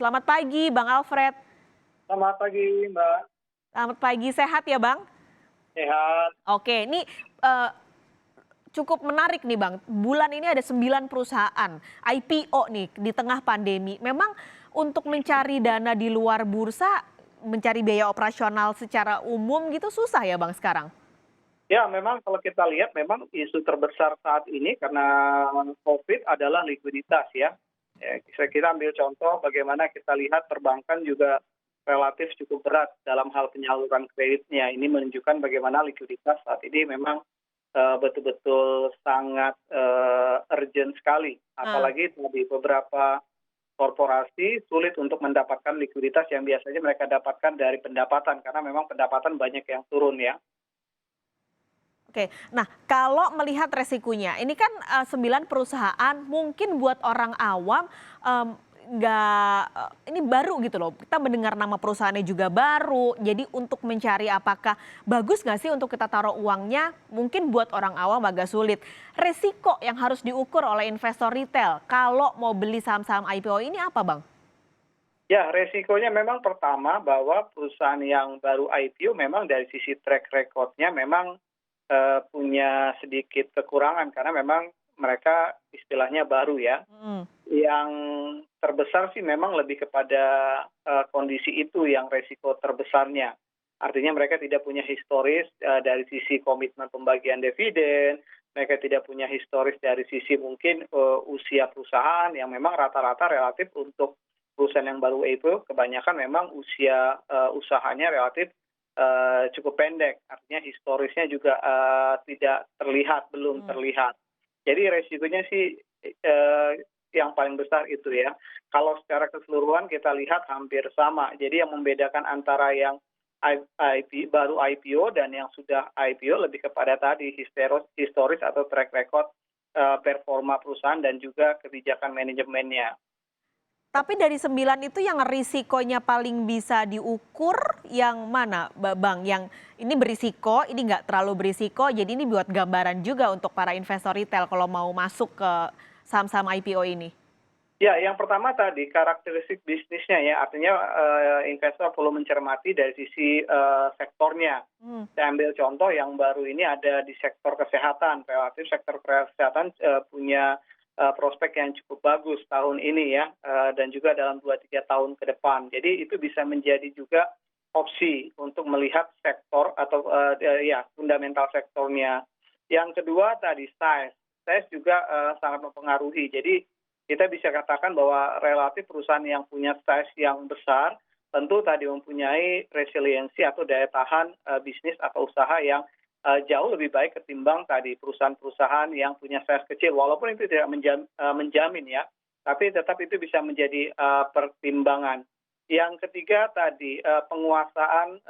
Selamat pagi Bang Alfred. Selamat pagi, Mbak. Selamat pagi, sehat ya Bang? Sehat. Oke, ini eh, cukup menarik nih Bang. Bulan ini ada 9 perusahaan IPO nih di tengah pandemi. Memang untuk mencari dana di luar bursa, mencari biaya operasional secara umum gitu susah ya Bang sekarang? Ya, memang kalau kita lihat memang isu terbesar saat ini karena COVID adalah likuiditas ya. Bisa kita ambil contoh bagaimana kita lihat perbankan juga relatif cukup berat dalam hal penyaluran kreditnya. Ini menunjukkan bagaimana likuiditas saat ini memang betul-betul sangat urgent sekali. Nah, Apalagi di beberapa korporasi sulit untuk mendapatkan likuiditas yang biasanya mereka dapatkan dari pendapatan karena memang pendapatan banyak yang turun ya. oke. Nah, kalau melihat resikonya, ini kan 9 perusahaan mungkin buat orang awam em, nggak ini baru gitu loh. Kita mendengar nama perusahaannya juga baru. Jadi untuk mencari apakah bagus nggak sih untuk kita taruh uangnya, mungkin buat orang awam agak sulit. Resiko yang harus diukur oleh investor retail kalau mau beli saham-saham IPO ini apa, Bang? Ya, resikonya memang pertama bahwa perusahaan yang baru IPO memang dari sisi track record-nya memang punya sedikit kekurangan karena memang mereka istilahnya baru ya. Mm. Yang terbesar sih memang lebih kepada kondisi itu yang resiko terbesarnya. Artinya mereka tidak punya historis dari sisi komitmen pembagian dividen, mereka tidak punya historis dari sisi mungkin usia perusahaan yang memang rata-rata relatif untuk perusahaan yang baru itu kebanyakan memang usia usahanya relatif cukup pendek. Artinya historisnya juga tidak terlihat, belum Hmm. terlihat. Jadi resikonya sih yang paling besar itu ya. Kalau secara keseluruhan kita lihat hampir sama. Jadi yang membedakan antara yang baru IPO dan yang sudah IPO lebih kepada tadi historis atau track record performa perusahaan dan juga kebijakan manajemennya. Tapi dari 9 itu yang risikonya paling bisa diukur yang mana, Bang? Yang ini berisiko, ini nggak terlalu berisiko, jadi ini buat gambaran juga untuk para investor retail kalau mau masuk ke saham-saham IPO ini. Ya, yang pertama tadi karakteristik bisnisnya ya, artinya investor perlu mencermati dari sisi sektornya. Hmm. Saya ambil contoh yang baru ini ada di sektor kesehatan, relatif sektor kesehatan punya prospek yang cukup bagus tahun ini ya, dan juga dalam 2-3 tahun ke depan. Jadi itu bisa menjadi juga opsi untuk melihat sektor atau ya fundamental sektornya. Yang kedua tadi size, size juga sangat mempengaruhi. Jadi kita bisa katakan bahwa relatif perusahaan yang punya size yang besar tentu tadi mempunyai resiliensi atau daya tahan bisnis atau usaha yang jauh lebih baik ketimbang tadi perusahaan-perusahaan yang punya size kecil. Walaupun itu tidak menjamin ya, tapi tetap itu bisa menjadi pertimbangan. Yang ketiga tadi penguasaan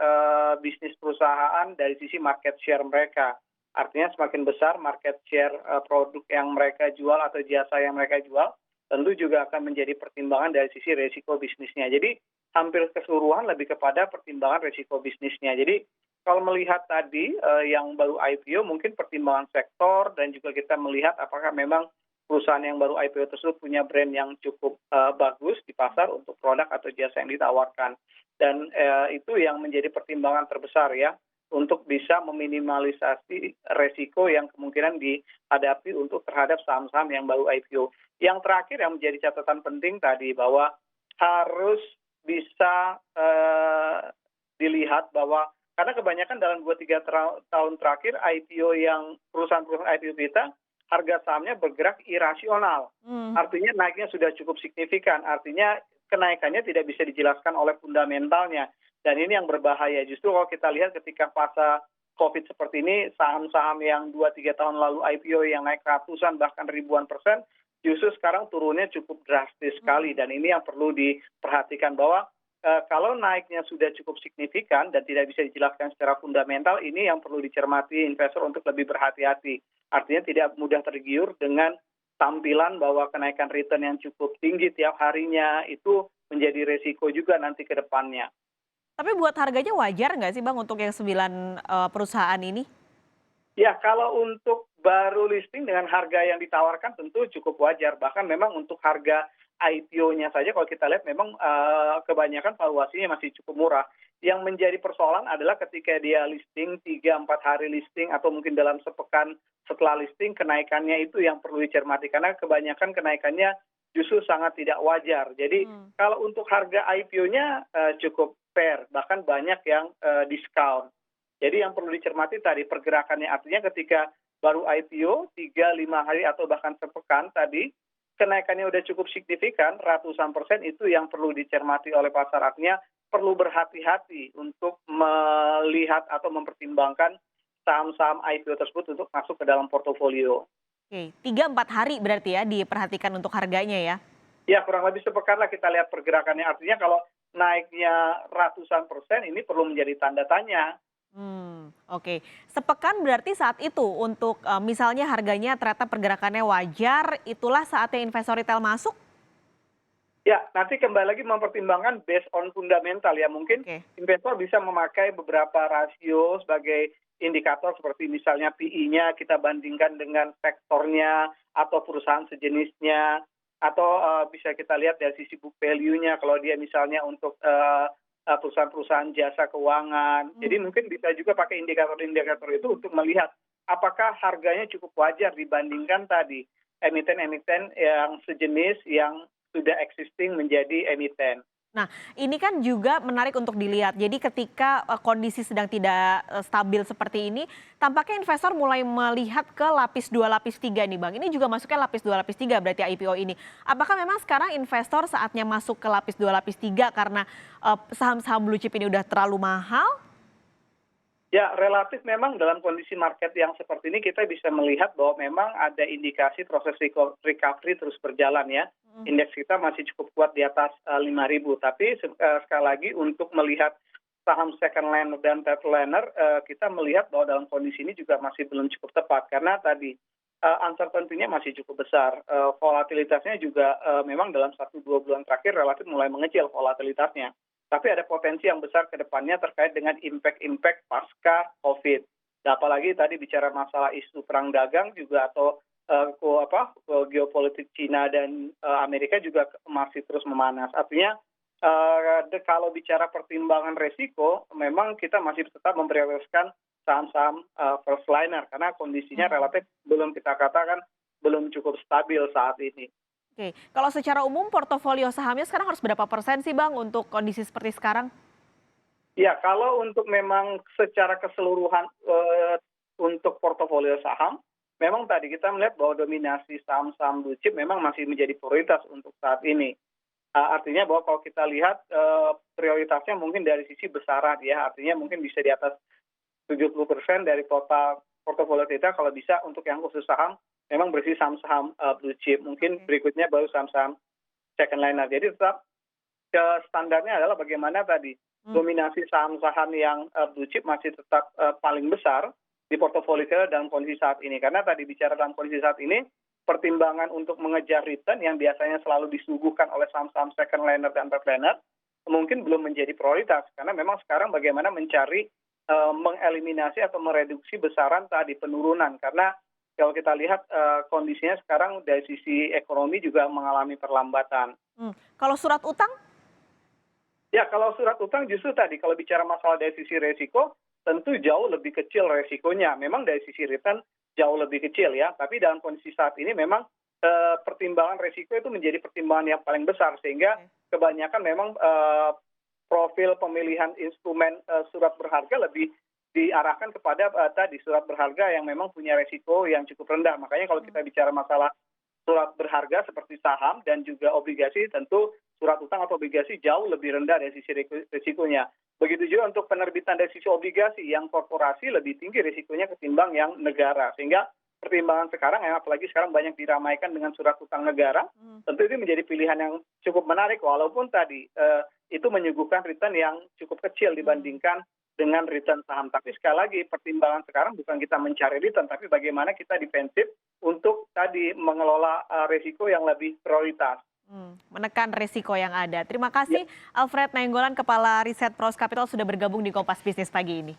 bisnis perusahaan dari sisi market share mereka. Artinya semakin besar market share produk yang mereka jual atau jasa yang mereka jual, tentu juga akan menjadi pertimbangan dari sisi resiko bisnisnya. Jadi hampir keseluruhan lebih kepada pertimbangan resiko bisnisnya. Jadi kalau melihat tadi yang baru IPO mungkin pertimbangan sektor dan juga kita melihat apakah memang perusahaan yang baru IPO tersebut punya brand yang cukup bagus di pasar untuk produk atau jasa yang ditawarkan. Dan itu yang menjadi pertimbangan terbesar ya untuk bisa meminimalisasi resiko yang kemungkinan dihadapi untuk terhadap saham-saham yang baru IPO. Yang terakhir yang menjadi catatan penting tadi bahwa harus bisa dilihat bahwa karena kebanyakan dalam 2-3 tahun terakhir IPO yang perusahaan-perusahaan IPO kita harga sahamnya bergerak irasional. Hmm. Artinya naiknya sudah cukup signifikan. Artinya kenaikannya tidak bisa dijelaskan oleh fundamentalnya. Dan ini yang berbahaya. Justru kalau kita lihat ketika fase COVID seperti ini, saham-saham yang 2-3 tahun lalu IPO yang naik ratusan bahkan ribuan persen, justru sekarang turunnya cukup drastis sekali. Dan ini yang perlu diperhatikan bahwa kalau naiknya sudah cukup signifikan dan tidak bisa dijelaskan secara fundamental, ini yang perlu dicermati investor untuk lebih berhati-hati. Artinya tidak mudah tergiur dengan tampilan bahwa kenaikan return yang cukup tinggi tiap harinya itu menjadi resiko juga nanti ke depannya. Tapi buat harganya wajar nggak sih Bang untuk yang 9 perusahaan ini? Ya, kalau untuk baru listing dengan harga yang ditawarkan tentu cukup wajar. Bahkan memang untuk harga IPO-nya saja kalau kita lihat memang kebanyakan valuasinya masih cukup murah. Yang menjadi persoalan adalah ketika dia listing 3-4 hari listing atau mungkin dalam sepekan setelah listing, kenaikannya itu yang perlu dicermati karena kebanyakan kenaikannya justru sangat tidak wajar. Jadi kalau untuk harga IPO-nya cukup fair, bahkan banyak yang diskon. Jadi yang perlu dicermati tadi pergerakannya, artinya ketika baru IPO 3-5 hari atau bahkan sepekan tadi, kenaikannya udah cukup signifikan, ratusan persen, itu yang perlu dicermati oleh pasar. Artinya perlu berhati-hati untuk melihat atau mempertimbangkan saham-saham IPO tersebut untuk masuk ke dalam portofolio. Oke, 3-4 hari berarti ya diperhatikan untuk harganya ya? Ya kurang lebih sepekan lah kita lihat pergerakannya. Artinya kalau naiknya ratusan persen ini perlu menjadi tanda tanya. Oke. Sepekan berarti saat itu untuk, misalnya harganya ternyata pergerakannya wajar, itulah saatnya investor retail masuk? Ya, nanti kembali lagi mempertimbangkan based on fundamental ya. Mungkin Oke. investor bisa memakai beberapa rasio sebagai indikator seperti misalnya PE-nya kita bandingkan dengan sektornya atau perusahaan sejenisnya, atau bisa kita lihat dari sisi book value-nya kalau dia misalnya untuk perusahaan-perusahaan jasa keuangan. Jadi mungkin bisa juga pakai indikator-indikator itu untuk melihat apakah harganya cukup wajar dibandingkan tadi emiten-emiten yang sejenis yang sudah existing menjadi emiten. Nah, ini kan juga menarik untuk dilihat. Jadi ketika, kondisi sedang tidak, stabil seperti ini, tampaknya investor mulai melihat ke lapis 2, lapis 3 nih, Bang. Ini juga masuknya lapis 2, lapis 3 berarti IPO ini. Apakah memang sekarang investor saatnya masuk ke lapis 2, lapis 3 karena, saham-saham blue chip ini udah terlalu mahal? Ya, relatif memang dalam kondisi market yang seperti ini kita bisa melihat bahwa memang ada indikasi proses recovery terus berjalan ya. Indeks kita masih cukup kuat di atas 5.000. Tapi sekali lagi untuk melihat saham second liner dan third liner, kita melihat bahwa dalam kondisi ini juga masih belum cukup tepat. Karena tadi uncertainty-nya masih cukup besar. Volatilitasnya juga memang dalam 1-2 bulan terakhir relatif mulai mengecil volatilitasnya. Tapi ada potensi yang besar ke depannya terkait dengan impact-impact pasca COVID. Dan apalagi tadi bicara masalah isu perang dagang juga atau geopolitik Cina dan Amerika juga masih terus memanas. Artinya kalau bicara pertimbangan resiko, memang kita masih tetap memprioritaskan saham-saham first liner karena kondisinya relatif belum kita katakan belum cukup stabil saat ini. Oke, kalau secara umum portofolio sahamnya sekarang harus berapa persen sih, Bang, untuk kondisi seperti sekarang? Ya, kalau untuk memang secara keseluruhan untuk portofolio saham, memang tadi kita melihat bahwa dominasi saham-saham blue chip memang masih menjadi prioritas untuk saat ini. Artinya bahwa kalau kita lihat prioritasnya mungkin dari sisi besaran ya, artinya mungkin bisa di atas 70% dari total portofolio kita kalau bisa untuk yang khusus saham memang berisi saham-saham blue chip. Mungkin berikutnya baru saham-saham second liner. Jadi tetap standarnya adalah bagaimana tadi dominasi saham-saham yang blue chip masih tetap paling besar di portofolio kita dalam kondisi saat ini. Karena tadi bicara dalam kondisi saat ini, pertimbangan untuk mengejar return yang biasanya selalu disuguhkan oleh saham-saham second liner dan third liner mungkin belum menjadi prioritas. Karena memang sekarang bagaimana mencari mengeliminasi atau mereduksi besaran tadi penurunan. Karena kalau kita lihat kondisinya sekarang dari sisi ekonomi juga mengalami perlambatan. Kalau surat utang? Ya, kalau surat utang justru tadi kalau bicara masalah dari sisi resiko, tentu jauh lebih kecil resikonya. Memang dari sisi return jauh lebih kecil ya. Tapi dalam kondisi saat ini memang pertimbangan resiko itu menjadi pertimbangan yang paling besar. Sehingga kebanyakan memang profil pemilihan instrumen surat berharga lebih diarahkan kepada tadi surat berharga yang memang punya resiko yang cukup rendah. Makanya kalau kita bicara masalah surat berharga seperti saham dan juga obligasi, tentu surat utang atau obligasi jauh lebih rendah dari sisi risikonya. Begitu juga untuk penerbitan dari sisi obligasi yang korporasi lebih tinggi risikonya ketimbang yang negara. Sehingga pertimbangan sekarang, apalagi sekarang banyak diramaikan dengan surat utang negara, tentu itu menjadi pilihan yang cukup menarik walaupun tadi itu menyuguhkan return yang cukup kecil dibandingkan dengan return saham. Tapi sekali lagi pertimbangan sekarang bukan kita mencari return, tapi bagaimana kita defensif untuk tadi mengelola risiko yang lebih prioritas. Menekan risiko yang ada. Terima kasih Alfred Nainggolan, Kepala Riset Pros Capital sudah bergabung di Kompas Bisnis pagi ini.